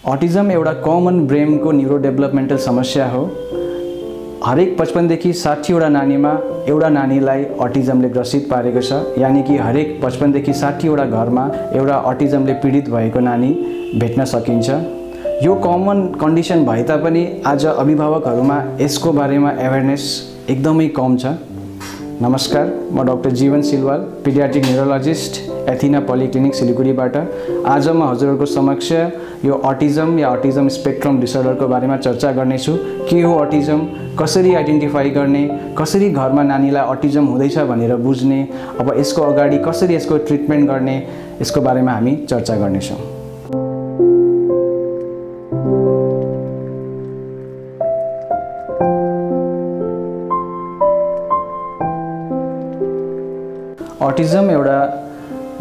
Autism एउटा common ब्रेनको neuro developmental समस्या हो। हरेक 55 देखि 60 वटा नानीमा एउटा नानीलाई अटिजमले ग्रसित पारेको छ, यानी कि हरेक 55 देखि 60 वटा घरमा एउटा अटिजमले पीडित भएको नानी भेट्न सकिन्छ। यो कमन कन्डिसन भए तापनि आज अभिभावकहरूमा यसको बारेमा अवेरनेस एकदमै कम छ। नमस्कार, म डाक्टर जीवन सिलवाल, पिडियाट्रिक न्यूरोलोजिस्ट, एथिना पॉलिक्लिनिक सिलिगुडीबाट आज म हजुरहरूको समक्ष यो अटिजम या अटिजम स्पेक्ट्रम डिसअर्डरको बारेमा चर्चा गर्नेछु। के हो अटिजम, कसरी आइडेन्टिफाई गर्ने, कसरी घरमा नानीलाई अटिजम हुँदैछ भनेर बुझ्ने, अब यसको अगाडि कसरी यसको ट्रिटमेन्ट गर्ने, यसको बारेमा हामी चर्चा गर्नेछौँ। अटिजम एउटा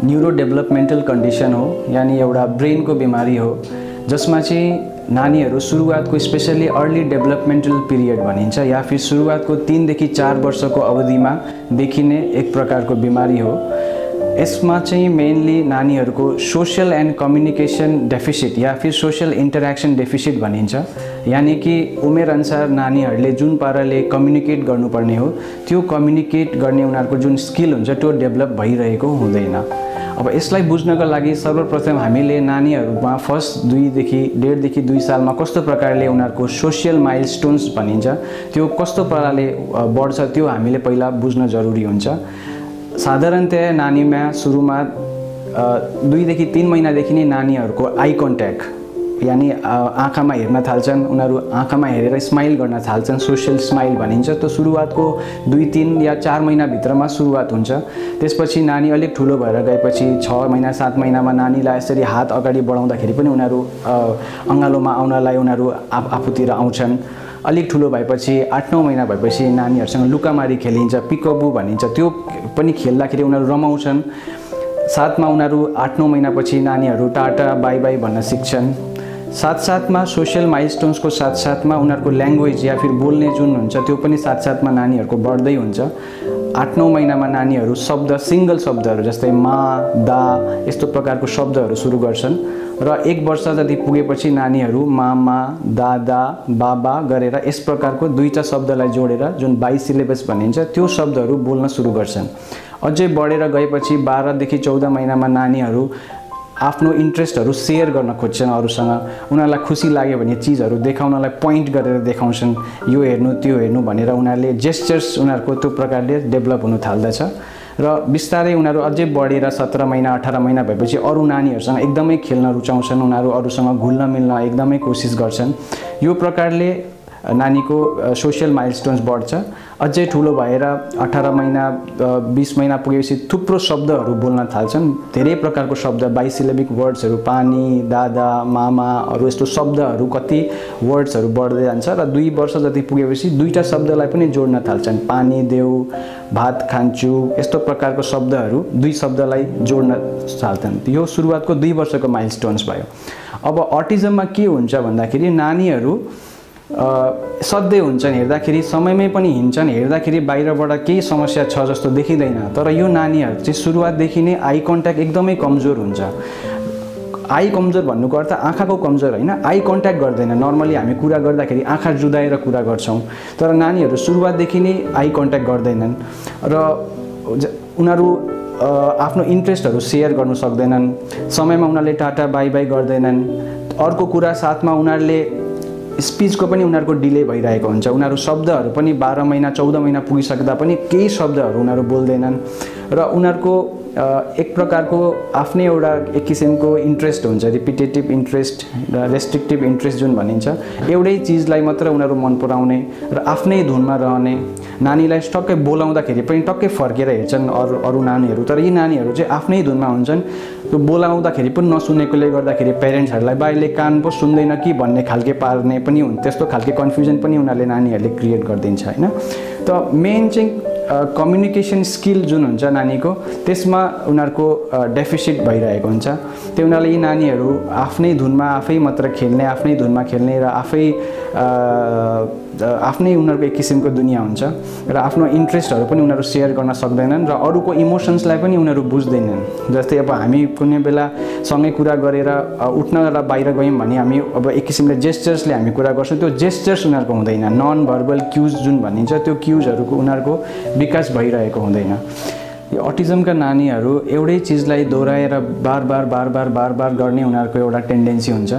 न्यूरो डेभलपमेन्टल कन्डिसन हो, यानी एउटा ब्रेनको बिमारी हो, जसमा चाहिँ नानीहरू सुरुवातको स्पेशली अर्ली डेभलपमेन्टल पिरियड भनिन्छ या फिर सुरुवातको 3 देखि 4 वर्षको अवधिमा देखिने एक प्रकारको बिमारी हो। यसमा चाहिँ मेनली नानीहरूको सोशल एन्ड कम्युनिकेसन डेफिसिट या फिर सोशल इन्टरेक्सन डेफिसिट भनिन्छ, यानी कि उमेर अनुसार नानीहरूले जुन पाराले कम्युनिकेट गर्नुपर्ने हो त्यो कम्युनिकेट गर्ने उनीहरूको जुन स्किल हुन्छ त्यो डेभलप भइरहेको हुँदैन। अब यसलाई बुझ्नको लागि सर्वप्रथम हामीले नानीहरूमा फर्स्ट 1.5 देखि 2 सालमा कस्तो प्रकारले उनीहरूको सोशल माइलस्टोन्स भनिन्छ त्यो कस्तो प्रकारले बढ्छ त्यो हामीले पहिला बुझ्न जरुरी हुन्छ। साधारणतया नानीमा सुरुमा 2 देखि 3 महिनादेखि नै नानीहरूको आई कन्ट्याक्ट यानी आँखामा हेर्न थाल्छन्, उनीहरू आँखामा हेरेर स्माइल गर्न थाल्छन्, सोशल स्माइल भनिन्छ। त्यो सुरुवातको 2, 3 या 4 महिनाभित्रमा सुरुवात हुन्छ। त्यसपछि नानी अलिक ठुलो भएर गएपछि 6 महिना 7 महिनामा नानीलाई यसरी हात अगाडि बढाउँदाखेरि पनि उनीहरू अँगालोमा आउनलाई उनीहरू आफूतिर आउँछन्। अलिक ठुलो भएपछि 8-9 महिना भएपछि नानीहरूसँग लुकामारी खेलिन्छ, पिकअबु भनिन्छ, त्यो पनि खेल्दाखेरि उनीहरू रमाउँछन्। साथमा उनीहरू 8-9 महिनापछि नानीहरू टाटा बाई बाई भन्न सिक्छन्। साथसाथमा सोशल माइलस्टोन्सको साथसाथमा उनीहरूको ल्याङ्ग्वेज या फिर बोल्ने जुन हुन्छ त्यो पनि साथसाथमा नानीहरूको बढ्दै हुन्छ। 8-9 महिनामा नानीहरू शब्द, सिंगल शब्दहरू जस्तै मा, दा यस्तो प्रकारको शब्दहरू सुरु गर्छन् र 1 वर्ष जति पुगेपछि नानीहरू मामा, दादा, बाबा गरेर यस प्रकारको 2टा शब्दलाई जोडेर जुन बाइसिलेबस भनिन्छ त्यो शब्दहरू बोल्न सुरु गर्छन्। अझै बढेर गएपछि 12 देखि 14 महिनामा नानीहरू आफ्नो इन्ट्रेस्टहरू सेयर गर्न खोज्छन् अरूसँग। उनीहरूलाई खुसी लाग्यो भने चिजहरू देखाउनलाई पोइन्ट गरेर देखाउँछन्, यो हेर्नु त्यो हेर्नु भनेर उनीहरूले जेस्चर्स उनीहरूको त्यो प्रकारले डेभलप हुन थाल्दछ र बिस्तारै उनीहरू अझै बढेर 17 महिना 18 महिना भएपछि अरू नानीहरूसँग एकदमै खेल्न रुचाउँछन्, उनीहरू अरूसँग घुल्न मिल्न एकदमै कोसिस गर्छन्। यो प्रकारले नानीको सोशल माइलस्टोन्स बढ्छ। अझै ठुलो भएर 18 महिना 20 महिना पुगेपछि थुप्रो शब्दहरू बोल्न थाल्छन्, धेरै प्रकारको शब्द, बाइसिलेबिक वर्ड्सहरू, पानी, दादा, मामा, अरू यस्तो शब्दहरू कति वर्ड्सहरू बढ्दै जान्छ र 2 वर्ष जति पुगेपछि 2टा शब्दलाई पनि जोड्न थाल्छन्, पानी देऊ, भात खान्छु, यस्तो प्रकारको शब्दहरू 2 शब्दलाई जोड्न थाल्छन्। यो सुरुवातको 2 वर्षको माइलस्टोन्स भयो। अब अटिजममा के हुन्छ भन्दाखेरि नानीहरू सधैँ हुन्छन्, हेर्दाखेरि समयमै पनि हिँड्छन्, हेर्दाखेरि बाहिरबाट केही समस्या छ जस्तो देखिँदैन, तर यो नानीहरू चाहिँ सुरुवातदेखि नै आई कन्ट्याक्ट एकदमै कमजोर हुन्छ। आई कमजोर भन्नुको अर्थ आँखाको कमजोर होइन, आई कन्ट्याक्ट गर्दैन। नर्मली हामी कुरा गर्दाखेरि आँखा जुदाएर कुरा गर्छौँ, तर नानीहरू सुरुवातदेखि नै आई कन्ट्याक्ट गर्दैनन् र उनीहरू आफ्नो इन्ट्रेस्टहरू सेयर गर्नु सक्दैनन्, समयमा उनीहरूले टाटा बाई बाई गर्दैनन्। अर्को कुरा साथमा उनीहरूले स्पिचको पनि उनीहरूको डिले भइरहेको हुन्छ, उनीहरू शब्दहरू पनि 12 महिना 14 महिना पुगिसक्दा पनि केही शब्दहरू उनीहरू बोल्दैनन् र उनीहरूको एक प्रकारको आफ्नै एउटा एक किसिमको इन्ट्रेस्ट हुन्छ, रिपिटेटिभ इन्ट्रेस्ट र रेस्ट्रिक्टिभ इन्ट्रेस्ट जुन भनिन्छ। एउटै चिजलाई मात्र उनीहरू मन पराउने र आफ्नै धुनमा रहने। नानीलाई टक्कै बोलाउँदाखेरि पनि टक्कै फर्केर हेर्छन् अरू नानीहरू, तर यी नानीहरू चाहिँ आफ्नै धुनमा हुन्छन्। त्यो बोलाउँदाखेरि पनि नसुनेकोले गर्दाखेरि पेरेन्ट्सहरूलाई बाहिरले कान पो सुन्दैन कि भन्ने खालके पार्ने पनि हुन्छ, त्यस्तो खालके कन्फ्युजन पनि उनीहरूले नानीहरूले क्रिएट गरिदिन्छ होइन। त मेन चाहिँ कम्युनिकेसन स्किल जुन हुन्छ नानीको, त्यसमा उनीहरूको डेफिसिट भइरहेको हुन्छ। त्यो उनीहरूले यी नानीहरू आफ्नै धुनमा आफै मात्र खेल्ने, आफ्नै धुनमा खेल्ने र आफै आफ्नै उनीहरूको एक किसिमको दुनियाँ हुन्छ र आफ्नो इन्ट्रेस्टहरू पनि उनीहरू सेयर गर्न सक्दैनन् र अरूको इमोसन्सलाई पनि उनीहरू बुझ्दैनन्। जस्तै अब हामी कुनै बेला सँगै कुरा गरेर उठ्न र बाहिर गयौँ भने हामी अब एक किसिमले जेस्चर्सले हामी कुरा गर्छौँ, त्यो जेस्चर्स उनीहरूको हुँदैन। नन भर्बल क्युज जुन भनिन्छ त्यो क्युजहरूको उनीहरूको विकास भइरहेको हुँदैन। यो अटिजमका नानीहरू एउटै चिजलाई दोहोऱ्याएर बार बार गर्ने उनीहरूको एउटा टेन्डेन्सी हुन्छ।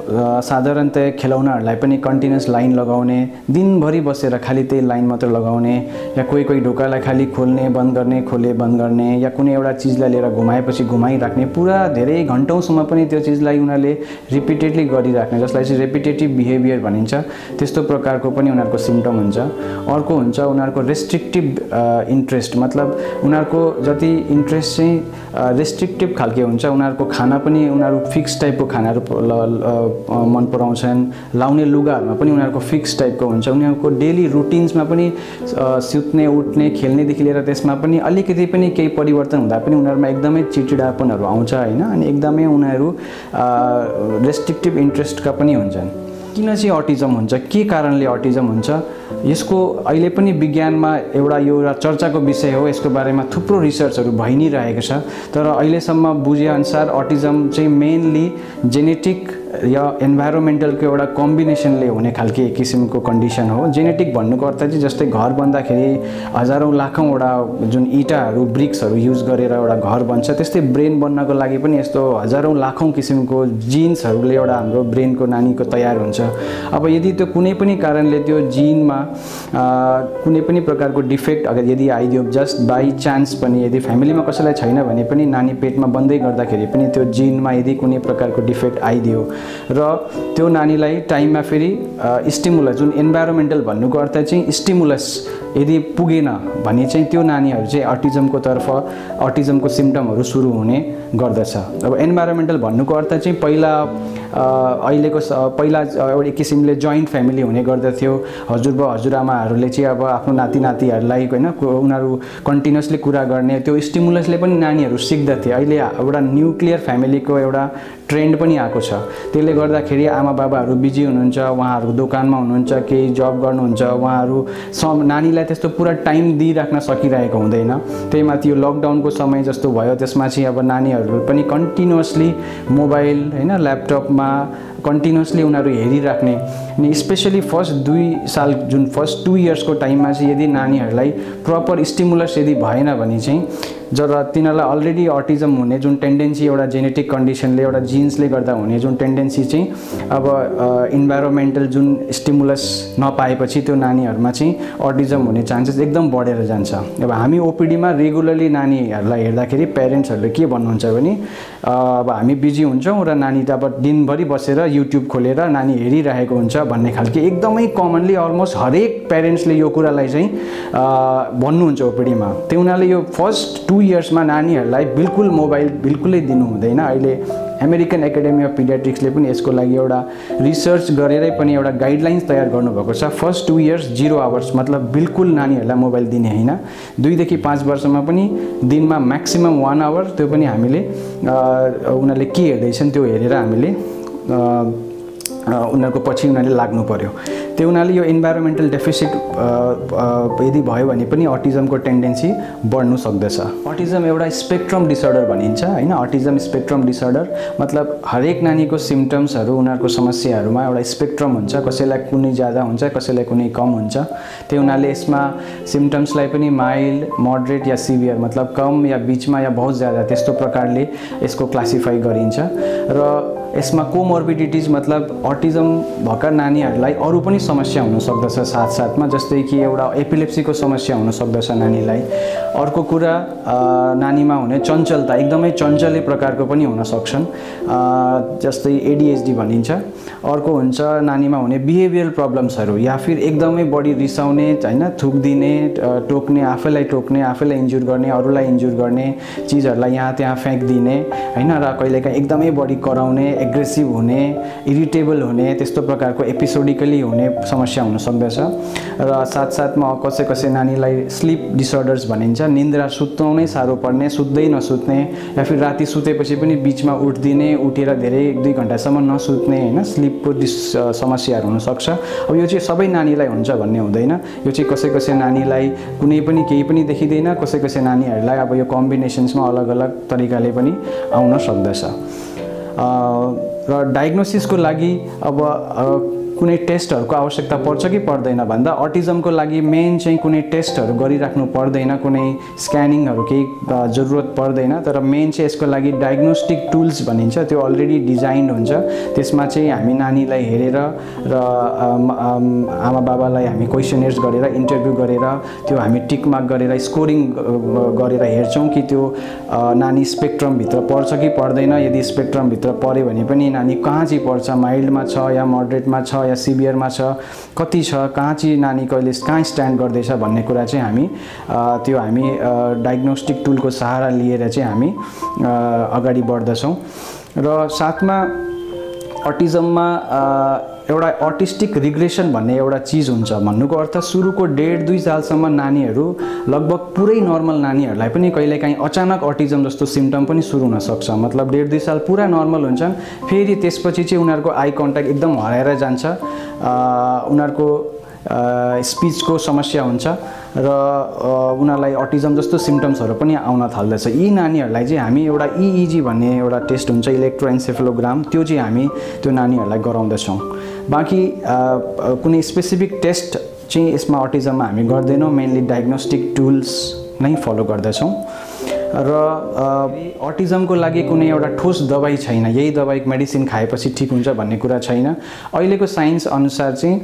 साधारणतया खेलौनाहरूलाई पनि कन्टिन्युस लाइन लगाउने, दिनभरि बसेर खालि त्यही लाइन मात्र लगाउने, या कोही ढोकालाई खालि खोल्ने बन्द गर्ने खोले बन्द गर्ने, या कुनै एउटा चिजलाई लिएर घुमाएपछि घुमाइराख्ने, पुरा धेरै घन्टौँसम्म पनि त्यो चिजलाई उनीहरूले रिपिटेडली गरिराख्ने, जसलाई चाहिँ रेपिटेटिभ बिहेभियर भनिन्छ, त्यस्तो प्रकारको पनि उनीहरूको सिम्पटम हुन्छ। अर्को हुन्छ उनीहरूको रेस्ट्रिक्टिभ इन्ट्रेस्ट, मतलब उनीहरूको जति इन्ट्रेस्ट चाहिँ रेस्ट्रिक्टिभ खालके हुन्छ। उनीहरूको खाना पनि उनीहरू फिक्स टाइपको खानाहरू मन पराउँछन्। लाउने लुगाहरूमा पनि उनीहरूको फिक्स टाइपको हुन्छ। उनीहरूको डेली रुटिन्समा पनि सुत्ने उठ्ने खेल्नेदेखि लिएर त्यसमा पनि अलिकति पनि केही परिवर्तन हुँदा पनि उनीहरूमा एकदमै चिडचिडापनहरू आउँछ होइन। अनि एकदमै उनीहरू रेस्ट्रिक्टिभ इन्ट्रेस्टका पनि हुन्छन्। किन चाहिँ अटिजम हुन्छ, के कारणले अटिजम हुन्छ, यसको अहिले पनि विज्ञानमा एउटा चर्चाको विषय हो। यसको बारेमा थुप्रो रिसर्चहरू भइ नै रहेको छ। तर अहिलेसम्म बुझेअनुसार अटिजम चाहिँ मेनली जेनेटिक या इन्भाइरोमेन्टलको एउटा कम्बिनेसनले हुने खालके एक किसिमको कन्डिसन हो। जेनेटिक भन्नुको अर्थ चाहिँ जस्तै घर बन्दाखेरि हजारौँ लाखौँवटा जुन इँटाहरू ब्रिक्सहरू युज गरेर एउटा घर बन्छ, त्यस्तै ब्रेन बन्नको लागि पनि यस्तो हजारौँ लाखौँ किसिमको जिन्सहरूले एउटा हाम्रो ब्रेनको नानीको तयार हुन्छ। अब यदि त्यो कुनै पनि कारणले त्यो जिनमा कुनै पनि प्रकारको डिफेक्ट अगर यदि आइदियो, जस्ट बाई चान्स पनि, यदि फ्यामिलीमा कसैलाई छैन भने पनि नानी पेटमा बन्दै गर्दाखेरि पनि त्यो जिनमा यदि कुनै प्रकारको डिफेक्ट आइदियो र त्यो नानीलाई टाइममा फेरि स्टिमुलस, जुन इन्भाइरोमेन्टल भन्नुको अर्थ चाहिँ स्टिमुलस यदि पुगेन भने चाहिँ त्यो नानीहरू चाहिँ अटिजमको तर्फ अटिजमको सिम्पटमहरू सुरु हुने गर्दछ। अब इन्भाइरोमेन्टल भन्नुको अर्थ चाहिँ पहिला एउटा किसिमले जोइन्ट फ्यामिली हुने गर्दथ्यो। हजुरबा हजुरआमाहरूले चाहिँ अब आफ्नो नाति नातिहरूलाई होइन उनीहरू कन्टिन्युसली कुरा गर्ने, त्यो स्टिमुलसले पनि नानीहरू सिक्दथे। अहिले एउटा न्युक्लियर फ्यामिलीको एउटा ट्रेन्ड पनि आएको छ। त्यसले गर्दाखेरि आमा बाबाहरू बिजी हुनुहुन्छ, उहाँहरू दोकानमा हुनुहुन्छ, केही जब गर्नुहुन्छ, उहाँहरू नानीलाई त्यस्तो पुरा टाइम दिइराख्न सकिरहेको हुँदैन। त्यही माथि यो लकडाउनको समय जस्तो भयो, त्यसमा चाहिँ अब नानीहरू पनि कन्टिन्युसली मोबाइल होइन ल्यापटपमा कन्टिन्युसली उनीहरू हेरिराख्ने। अनि स्पेसली फर्स्ट 2 साल जुन फर्स्ट 2 इयर्सको टाइममा चाहिँ यदि नानीहरूलाई प्रपर स्टिमुलस यदि भएन भने चाहिँ जब तिनीहरूलाई अलरेडी अटिजम हुने जुन टेन्डेन्सी एउटा जेनेटिक कन्डिसनले एउटा जिन्सले गर्दा हुने जुन टेन्डेन्सी चाहिँ अब इन्भाइरोमेन्टल जुन स्टिमुलस नपाएपछि त्यो नानीहरूमा चाहिँ अटिजम हुने चान्सेस एकदम बढेर जान्छ। अब हामी ओपिडीमा रेगुलरली नानीहरूलाई हेर्दाखेरि पेरेन्ट्सहरूले के भन्नुहुन्छ भने अब हामी बिजी हुन्छौँ र नानी त अब दिनभरि बसेर युट्युब खोलेर नानी हेरिरहेको हुन्छ भन्ने खालके एकदमै कमनली अलमोस्ट हरेक पेरेन्ट्सले यो कुरालाई चाहिँ भन्नुहुन्छ ओपिडीमा। त्यो उनीहरूले यो फर्स्ट 2 इयर्समा नानीहरूलाई बिल्कुल मोबाइल बिल्कुलै दिनु हुँदैन। अहिले अमेरिकन एकाडेमी अफ पिडियाट्रिक्सले पनि यसको लागि एउटा रिसर्च गरेरै पनि एउटा गाइडलाइन्स तयार गर्नुभएको छ। फर्स्ट 2 इयर्स 0 आवर्स, मतलब बिल्कुल नानीहरूलाई मोबाइल दिने होइन। 2 देखि 5 वर्षमा पनि दिनमा म्याक्सिमम 1 आवर, त्यो पनि हामीले उनीहरूले के हेर्दैछन् त्यो हेरेर हामीले उनीहरूको पछि उनीहरूले लाग्नु पर्यो। त्यो उनीहरूले यो इन्भाइरोमेन्टल डेफिसिट यदि भयो भने पनि अटिजमको टेन्डेन्सी बढ्नु सक्दछ। अटिजम एउटा स्पेक्ट्रम डिसअर्डर भनिन्छ होइन। अटिजम स्पेक्ट्रम डिसअर्डर मतलब हरेक नानीको सिम्पटम्सहरू उनीहरूको समस्याहरूमा एउटा स्पेक्ट्रम हुन्छ। कसैलाई कुनै ज्यादा हुन्छ, कसैलाई कुनै कम हुन्छ। त्यो हुनाले यसमा सिम्पटम्सलाई पनि माइल्ड, मोडरेट या सिभियर, मतलब कम या बिचमा या बहुत ज्यादा त्यस्तो प्रकारले यसको क्लासिफाई गरिन्छ। र यसमा कोमोर्बिडिटिज मतलब अटिजम भएका नानीहरूलाई अरू पनि समस्या हुन सक्दछ साथसाथमा, जस्तै कि एउटा एपिलेप्सीको समस्या हुन सक्दछ नानीलाई। अर्को कुरा नानीमा हुने चञ्चलता, एकदमै चञ्चले प्रकारको पनि हुन सक्छन्, जस्तै एडिएचडी भनिन्छ। अर्को हुन्छ नानीमा हुने बिहेभियरल प्रब्लम्सहरू, या फिर एकदमै बढी रिसाउने होइन, थुक्दिने, टोक्ने, आफैलाई इन्जुर गर्ने, अरूलाई इन्जुर गर्ने, चिजहरूलाई यहाँ त्यहाँ फ्याँकिदिने होइन, र कहिलेकाहीँ एकदमै बढी कराउने, एग्रेसिभ हुने, इरिटेबल हुने, त्यस्तो प्रकारको एपिसोडिकली हुने समस्या हुन सक्दछ। र साथसाथमा कसै नानीलाई स्लिप डिसअर्डर्स भनिन्छ, निन्द्रा सुत्नु नै साह्रो पर्ने, सुत्दै नसुत्ने, या फिर राति सुतेपछि पनि बिचमा उठ्दिने, उठेर धेरै 1-2 घण्टासम्म नसुत्ने, हैन, स्लिपको समस्याहरू हुन सक्छ। अब यो चाहिँ सबै नानीलाई हुन्छ भन्ने हुँदैन, यो चाहिँ कसै नानीलाई कुनै पनि केही पनि देखिँदैन, कसै नानीहरूलाई अब यो कम्बिनेसन्समा अलग-अलग तरिकाले पनि आउन सक्दछ। र डायग्नोसिसको लागि अब कुनै टेस्टहरूको आवश्यकता पर्छ कि पर्दैन भन्दा अटिजमको लागि मेन चाहिँ कुनै टेस्टहरू गरिराख्नु पर्दैन, कुनै स्क्यानिङहरू केही जरुरत पर्दैन। तर मेन चाहिँ यसको लागि डायग्नोस्टिक टुल्स भनिन्छ, त्यो अलरेडी डिजाइन्ड हुन्छ। त्यसमा चाहिँ हामी नानीलाई हेरेर र आमा बाबालाई हामी क्वेसनर्स गरेर, इन्टरभ्यू गरेर, त्यो हामी टिक मार्क गरेर स्कोरिङ गरेर हेर्छौँ कि त्यो नानी स्पेक्ट्रमभित्र पर्छ कि पर्दैन। यदि स्पेक्ट्रमभित्र पर्यो भने पनि नानी कहाँ चाहिँ पर्छ, माइल्डमा छ या मोडरेटमा छ या सिभियरमा छ, कति छ, कहाँ चाहिँ नानी कहिले कहाँ स्ट्यान्ड गर्दैछ भन्ने कुरा चाहिँ हामी डायग्नोस्टिक टुलको सहारा लिएर चाहिँ हामी अगाडि बढ्दछौँ। र साथमा अटिजममा एउटा अर्टिस्टिक रिग्रेसन भन्ने एउटा चिज हुन्छ। भन्नुको अर्थ सुरुको 1.5-2 सालसम्म नानीहरू लगभग पुरै नर्मल नानीहरूलाई पनि कहिलेकाहीँ अचानक अटिजम जस्तो सिम्टम पनि सुरु हुन सक्छ। मतलब 1.5-2 साल पुरा नर्मल हुन्छन्, फेरि त्यसपछि चाहिँ उनीहरूको आई कन्ट्याक्ट एकदम हराएर जान्छ, उनीहरूको स्पिचको समस्या हुन्छ र उनीहरूलाई अटिजम जस्तो सिम्टम्सहरू पनि आउन थाल्दछ। यी नानीहरूलाई चाहिँ हामी एउटा EEG भन्ने एउटा टेस्ट हुन्छ, इलेक्ट्रोएन्सेफेलोग्राम, त्यो चाहिँ हामी त्यो नानीहरूलाई गराउँदछौँ। बाँकी कुनै स्पेसिफिक टेस्ट चाहिँ यसमा अटिजममा हामी गर्दैनौँ, मेनली डायग्नोस्टिक टुल्स नै फलो गर्दछौँ। र अटिजमको लागि कुनै एउटा ठोस दबाई छैन, यही दबाई मेडिसिन खाएपछि ठिक हुन्छ भन्ने कुरा छैन। अहिलेको साइन्स अनुसार चाहिँ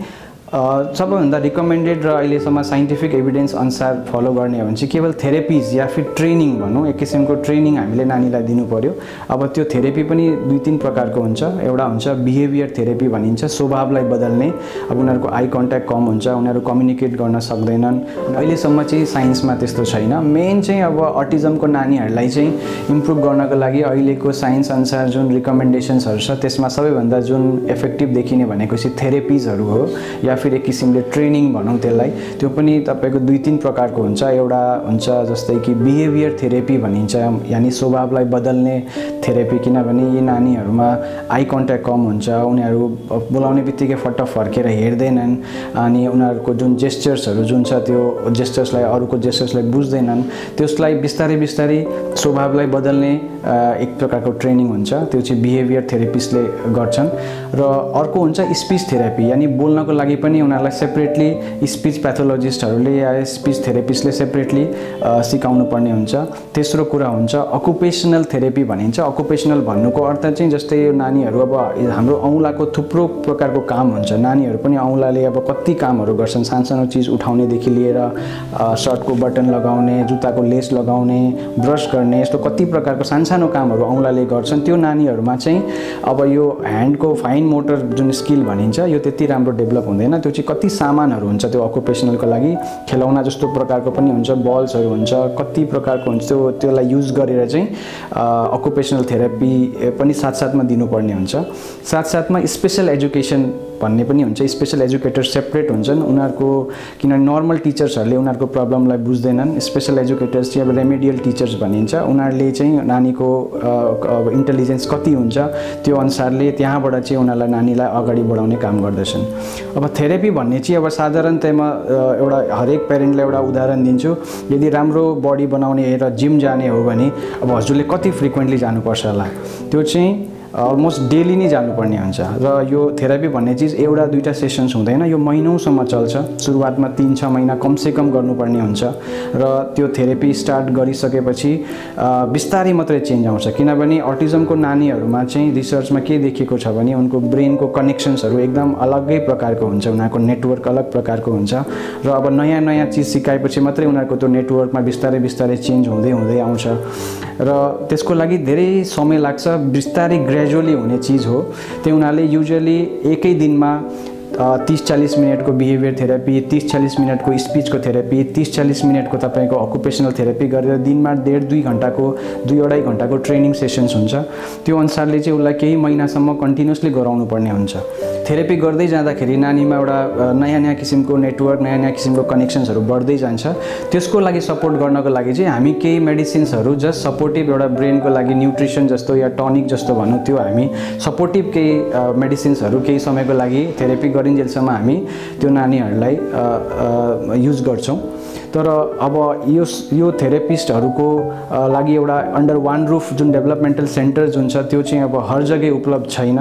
सबैभन्दा रिकमेन्डेड र अहिलेसम्म साइन्टिफिक एभिडेन्स अनुसार फलो गर्ने हो भने चाहिँ केवल थेरेपिज या फिर ट्रेनिङ भनौँ, एक किसिमको ट्रेनिङ हामीले नानीलाई दिनु पर्यो। अब त्यो थेरेपी पनि 2-3 प्रकारको हुन्छ। एउटा हुन्छ बिहेभियर थेरेपी भनिन्छ, स्वभावलाई बदल्ने। अब उनीहरूको आई कन्ट्याक्ट कम हुन्छ, उनीहरू कम्युनिकेट गर्न सक्दैनन्, अहिलेसम्म चाहिँ साइन्समा त्यस्तो छैन। मेन चाहिँ अब अटिजमको नानीहरूलाई चाहिँ इम्प्रुभ गर्नको लागि अहिलेको साइन्स अनुसार जुन रिकमेन्डेसन्सहरू छ त्यसमा सबैभन्दा जुन इफेक्टिभ देखिने भनेको चाहिँ थेरेपिजहरू हो, या फिर एक किसिमले ट्रेनिङ भनौँ त्यसलाई। त्यो पनि तपाईँको 2-3 प्रकारको हुन्छ। एउटा हुन्छ जस्तै कि बिहेभियर थेरेपी भनिन्छ, यानि स्वभावलाई बदल्ने थेरेपी, किनभने यी नानीहरूमा आई कन्ट्याक्ट कम हुन्छ, उनीहरू बोलाउने बित्तिकै फट्ट फर्केर हेर्दैनन्, अनि उनीहरूको जुन जेस्चर्सहरू जुन छ त्यो जेस्चर्सलाई अरूको जेस्चर्सलाई बुझ्दैनन्। त्यसलाई बिस्तारै बिस्तारै स्वभावलाई बदल्ने एक प्रकारको ट्रेनिङ हुन्छ, त्यो चाहिँ बिहेभियर थेरेपिस्टले गर्छन्। र अर्को हुन्छ स्पिच थेरापी, यानि बोल्नको लागि पनि उनीहरूलाई सेपरेटली स्पिच प्याथोलोजिस्टहरूले या स्पिच थेरेपिस्टले सेपरेटली सिकाउनु पर्ने हुन्छ। तेस्रो कुरा हुन्छ अकुपेसनल थेरेपी भनिन्छ। अकुपेसनल भन्नुको अर्थ चाहिँ जस्तै यो नानीहरू अब हाम्रो औँलाको थुप्रो प्रकारको काम हुन्छ, नानीहरू पनि औँलाले अब कति कामहरू गर्छन्, सानसानो चिज उठाउनेदेखि लिएर सर्टको बटन लगाउने, जुत्ताको लेस लगाउने, ब्रस गर्ने, यस्तो कति प्रकारको सानसानो कामहरू औँलाले गर्छन्। त्यो नानीहरूमा चाहिँ अब यो ह्यान्डको फाइन मोटर जुन स्किल भनिन्छ यो त्यति राम्रो डेभलप हुँदैन। त्यो चाहिँ कति सामानहरू हुन्छ त्यो अकुपेसनलको लागि, खेलौना जस्तो प्रकारको पनि हुन्छ, बल्सहरू हुन्छ, कति प्रकारको हुन्छ, त्यसलाई युज गरेर चाहिँ अकुपेसनल थेरापी पनि साथसाथमा दिनुपर्ने हुन्छ। साथसाथमा स्पेसल एजुकेसन भन्ने पनि हुन्छ, स्पेसल एजुकेटर सेपरेट हुन्छन् उनीहरूको, किनभने नर्मल टिचर्सहरूले उनीहरूको प्रब्लमलाई बुझ्दैनन्। स्पेसल एजुकेटर्स चाहिँ अब रेमेडियल टिचर्स भनिन्छ, उनीहरूले चाहिँ नानीको इन्टेलिजेन्स कति हुन्छ त्यो अनुसारले त्यहाँबाट चाहिँ उनीहरूलाई नानीलाई अगाडि बढाउने काम गर्दछन्। अब थेरेपी भन्ने चाहिँ अब साधारणतयामा एउटा हरेक प्यारेन्टलाई एउटा उदाहरण दिन्छु। यदि राम्रो बडी बनाउने र जिम जाने हो भने अब हजुरले कति फ्रिक्वेन्टली जानुपर्छ होला, त्यो चाहिँ अलमोस्ट डेली नै जानुपर्ने हुन्छ। र यो थेरापी भन्ने चिज एउटा 2टा सेसन्स हुँदैन, यो महिनौसम्म चल्छ। सुरुवातमा 3-6 महिना कमसेकम गर्नुपर्ने हुन्छ र त्यो थेरेपी स्टार्ट गरिसकेपछि बिस्तारै मात्रै चेन्ज आउँछ। किनभने अटिजमको नानीहरूमा चाहिँ रिसर्चमा के देखिएको छ भने उनको ब्रेनको कनेक्सन्सहरू एकदम अलग्गै प्रकारको हुन्छ, उनीहरूको नेटवर्क अलग प्रकारको हुन्छ र अब नयाँ नयाँ चिज सिकाएपछि मात्रै उनीहरूको त्यो नेटवर्कमा बिस्तारै बिस्तारै चेन्ज हुँदै हुँदै आउँछ र त्यसको लागि धेरै समय लाग्छ। बिस्तारै ग्रेजुअली हुने चिज हो, त्यो उनीहरूले युजुअली एकै दिनमा 30-40 मिनटको बिहेभियर थेरापी, 30-40 मिनटको स्पिचको थेरापी, 30-40 मिनटको तपाईँको अकुपेसनल थेरापी गरेर दिनमा 1.5-2 घण्टाको 2-2.5 घण्टाको ट्रेनिङ सेसन्स हुन्छ। त्यो अनुसारले चाहिँ उसलाई केही महिनासम्म कन्टिन्युसली गराउनु पर्ने हुन्छ। थेरापी गर्दै जाँदाखेरि नानीमा एउटा नयाँ किसिमको नेटवर्क, नयाँ किसिमको कनेक्सन्सहरू बढ्दै जान्छ। त्यसको लागि सपोर्ट गर्नको लागि चाहिँ हामी केही मेडिसिन्सहरू जस्ट सपोर्टिभ एउटा ब्रेनको लागि न्युट्रिसन जस्तो या टनिक जस्तो भनौँ, त्यो हामी सपोर्टिभ केही मेडिसिन्सहरू केही समयको लागि थेरापी गरिन्जेलसम्म हामी त्यो नानीहरूलाई युज गर्छौँ। तर अब यो थेरापिस्टहरूको लागि एउटा अन्डर वान रुफ जुन डेभलपमेन्टल सेन्टर जुन छ त्यो चाहिँ अब हर जग्गै उपलब्ध छैन।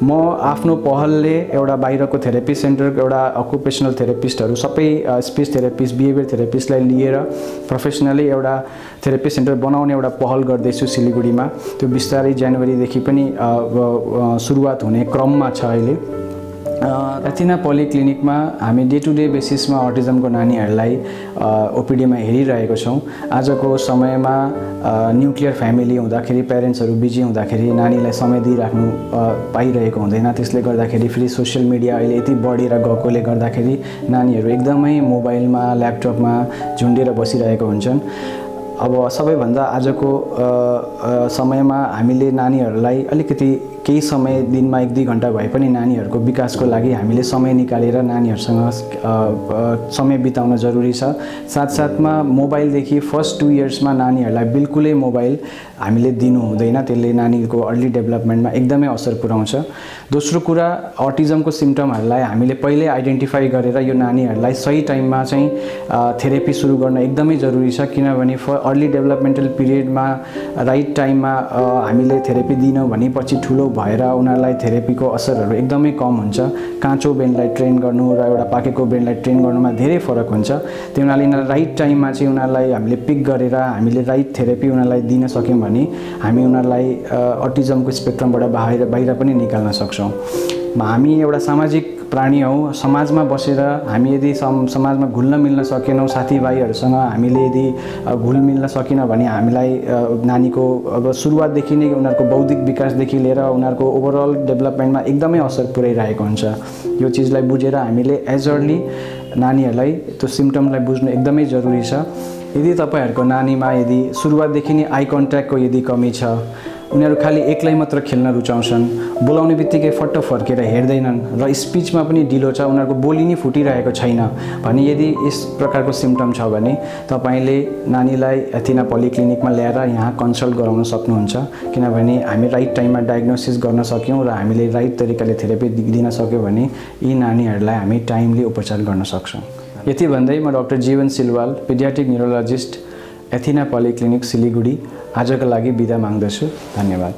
म आफ्नो पहलले एउटा बाहिरको थेरापी सेन्टर, एउटा अकुपेसनल थेरापिस्टहरू, सबै स्पिच थेरापिस्ट, बिहेभियर थेरापिस्टलाई लिएर प्रोफेसनली एउटा थेरापी सेन्टर बनाउने एउटा पहल गर्दैछु सिलिगुडीमा। त्यो बिस्तारै जनवरीदेखि पनि सुरुवात हुने क्रममा छ अहिले। एथिना पोलिक्लिनिकमा हामी डे टु डे बेसिसमा अटिजमको नानीहरूलाई ओपिडीमा हेरिरहेको छौँ। आजको समयमा न्युक्लियर फ्यामिली हुँदाखेरि, प्यारेन्ट्सहरू बिजी हुँदाखेरि नानीलाई समय दिइराख्नु पाइरहेको हुँदैन। त्यसले गर्दाखेरि फेरि सोसियल मिडिया अहिले यति बढेर गएकोले गर्दाखेरि नानीहरू एकदमै मोबाइलमा, ल्यापटपमा झुन्डेर बसिरहेको हुन्छन्। अब सबैभन्दा आजको समयमा हामीले नानीहरूलाई अलिकति केही समय दिनमा 1-2 घण्टा भए पनि नानीहरूको विकासको लागि हामीले समय निकालेर नानीहरूसँग समय बिताउन जरुरी छ। साथसाथमा मोबाइलदेखि फर्स्ट 2 इयर्समा नानीहरूलाई बिल्कुलै मोबाइल हामीले दिनु हुँदैन। त्यसले नानीको अर्ली डेभलपमेन्टमा एकदमै असर पुर्याउँछ। दोस्रो कुरा, अटिजमको सिम्टमहरूलाई हामीले पहिल्यै आइडेन्टिफाई गरेर यो नानीहरूलाई सही टाइममा चाहिँ थेरापी सुरु गर्न एकदमै जरुरी छ। किनभने अर्ली डेभलपमेन्टल पिरियडमा राइट टाइममा हामीले थेरापी दिनौँ भने पछि ठुलो भएर उनीहरूलाई थेरापीको असरहरू एकदमै कम हुन्छ। काँचो ब्रेनलाई ट्रेन गर्नु र एउटा पाकेको ब्रेनलाई ट्रेन गर्नुमा धेरै फरक हुन्छ। त्यो हुनाले राइट टाइममा चाहिँ उनीहरूलाई हामीले पिक गरेर हामीले राइट थेरापी उनीहरूलाई दिन सक्यौँ भने हामी उनीहरूलाई अटिजमको स्पेक्ट्रमबाट बाहिर पनि निकाल्न सक्छौँ। हामी एउटा सामाजिक प्राणी हौँ। समाजमा बसेर हामी यदि समाजमा घुल्न मिल्न सकेनौँ, साथीभाइहरूसँग हामीले यदि घुल मिल्न सकेन भने हामीलाई नानीको अब सुरुवातदेखि नै उनीहरूको बौद्धिक विकासदेखि लिएर उनीहरूको ओभरअल डेभलपमेन्टमा एकदमै असर पुर्याइरहेको हुन्छ। यो चिजलाई बुझेर हामीले एज अर्ली नानीहरूलाई त्यो सिम्टमलाई बुझ्नु एकदमै जरुरी छ। यदि तपाईँहरूको नानीमा यदि सुरुवातदेखि नै आई कन्ट्याक्टको यदि कमी छ, उनीहरू खालि एक्लै मात्र खेल्न रुचाउँछन्, बोलाउने बित्तिकै फट्ट फर्केर हेर्दैनन् र स्पिचमा पनि ढिलो छ, उनीहरूको बोली नै फुटिरहेको छैन भने यदि यस प्रकारको सिम्टम छ भने तपाईँले नानीलाई एथिना पोलिक्लिनिकमा ल्याएर यहाँ कन्सल्ट गराउन सक्नुहुन्छ। किनभने हामी राइट टाइममा डायग्नोसिस गर्न सक्यौँ र हामीले राइट तरिकाले थेरापी दिन सक्यौँ भने यी नानीहरूलाई हामी टाइमली उपचार गर्न सक्छौँ। यति भन्दै म डाक्टर जीवन Silwal, paediatric neurologist, एथिना polyclinic Siliguri आजको लागि बिदा माग्दछु। धन्यवाद।